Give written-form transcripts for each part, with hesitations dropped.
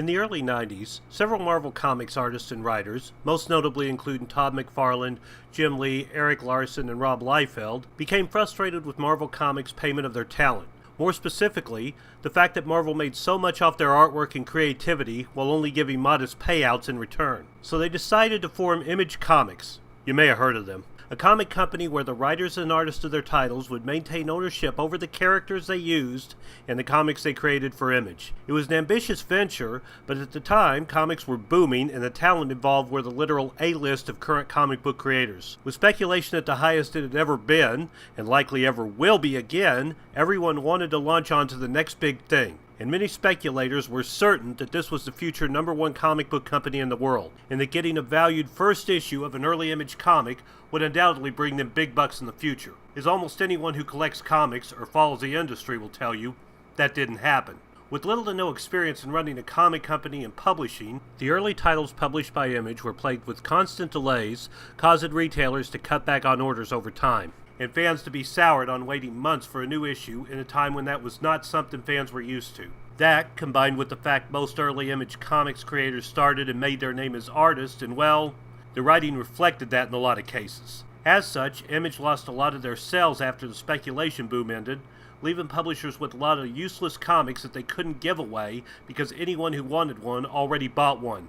In the early 90s, several Marvel Comics artists and writers, most notably including Todd McFarlane, Jim Lee, Eric Larson, and Rob Liefeld, became frustrated with Marvel Comics' payment of their talent. More specifically, the fact that Marvel made so much off their artwork and creativity while only giving modest payouts in return. So they decided to form Image Comics. You may have heard of them. A comic company where the writers and artists of their titles would maintain ownership over the characters they used and the comics they created for Image. It was an ambitious venture, but at the time, comics were booming and the talent involved were the literal A-list of current comic book creators. With speculation at the highest it had ever been, and likely ever will be again, everyone wanted to launch onto the next big thing. And many speculators were certain that this was the future #1 comic book company in the world, and that getting a valued first issue of an early Image comic would undoubtedly bring them big bucks in the future. As almost anyone who collects comics or follows the industry will tell you, that didn't happen. With little to no experience in running a comic company and publishing, the early titles published by Image were plagued with constant delays, causing retailers to cut back on orders over time, and fans to be soured on waiting months for a new issue in a time when that was not something fans were used to. That, combined with the fact most early Image Comics creators started and made their name as artists, and well, the writing reflected that in a lot of cases. As such, Image lost a lot of their sales after the speculation boom ended, leaving publishers with a lot of useless comics that they couldn't give away because anyone who wanted one already bought one.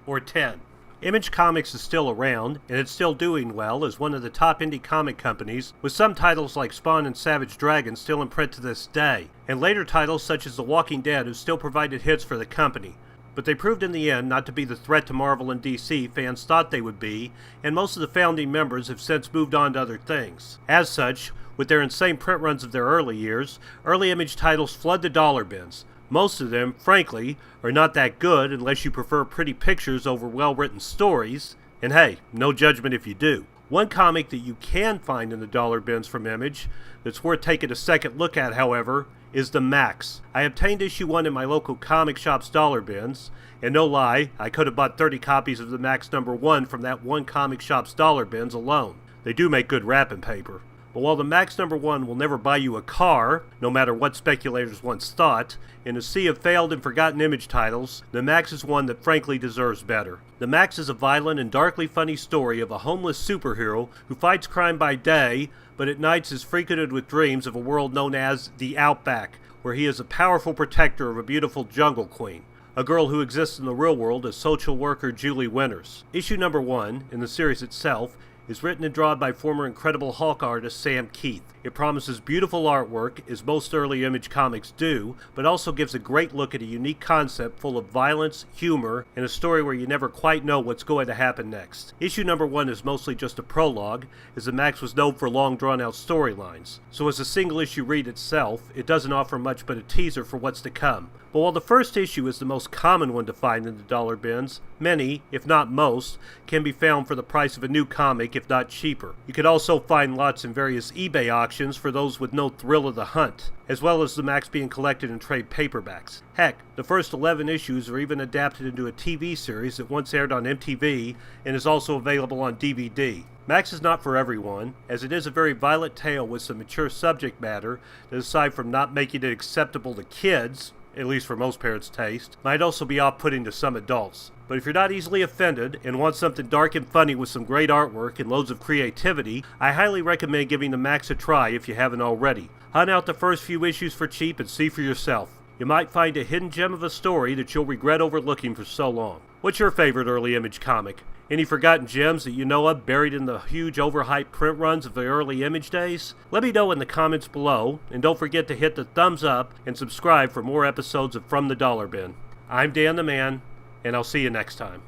Or 10. Image Comics is still around, and it's still doing well as one of the top indie comic companies, with some titles like Spawn and Savage Dragon still in print to this day, and later titles such as The Walking Dead have still provided hits for the company. But they proved in the end not to be the threat to Marvel and DC fans thought they would be, and most of the founding members have since moved on to other things. As such, with their insane print runs of their early years, early Image titles flood the dollar bins. Most of them, frankly, are not that good unless you prefer pretty pictures over well-written stories, and hey, no judgment if you do. One comic that you can find in the dollar bins from Image that's worth taking a second look at, however, is the Maxx. I obtained issue 1 in my local comic shop's dollar bins, and no lie, I could have bought 30 copies of the Maxx #1 from that one comic shop's dollar bins alone. They do make good wrapping paper. But while the Maxx #1 will never buy you a car, no matter what speculators once thought, in a sea of failed and forgotten Image titles, the Maxx is one that frankly deserves better. The Maxx is a violent and darkly funny story of a homeless superhero who fights crime by day, but at nights is frequented with dreams of a world known as the Outback, where he is a powerful protector of a beautiful jungle queen, a girl who exists in the real world as social worker Julie Winters. Issue #1, in the series itself, is written and drawn by former Incredible Hulk artist Sam Keith. It promises beautiful artwork, as most early Image comics do, but also gives a great look at a unique concept full of violence, humor, and a story where you never quite know what's going to happen next. Issue #1 is mostly just a prologue, as the Maxx was known for long drawn-out storylines. So as a single issue read itself, it doesn't offer much but a teaser for what's to come. But while the first issue is the most common one to find in the dollar bins, many, if not most, can be found for the price of a new comic, if not cheaper. You could also find lots in various eBay auctions for those with no thrill of the hunt, as well as the Maxx being collected in trade paperbacks. Heck, the first 11 issues are even adapted into a TV series that once aired on MTV and is also available on DVD. Maxx is not for everyone, as it is a very violent tale with some mature subject matter that, aside from not making it acceptable to kids, at least for most parents' taste, might also be off-putting to some adults. But if you're not easily offended and want something dark and funny with some great artwork and loads of creativity, I highly recommend giving the Maxx a try if you haven't already. Hunt out the first few issues for cheap and see for yourself. You might find a hidden gem of a story that you'll regret overlooking for so long. What's your favorite early Image comic? Any forgotten gems that you know of buried in the huge overhyped print runs of the early Image days? Let me know in the comments below, and don't forget to hit the thumbs up and subscribe for more episodes of From the Dollar Bin. I'm Dan the Man, and I'll see you next time.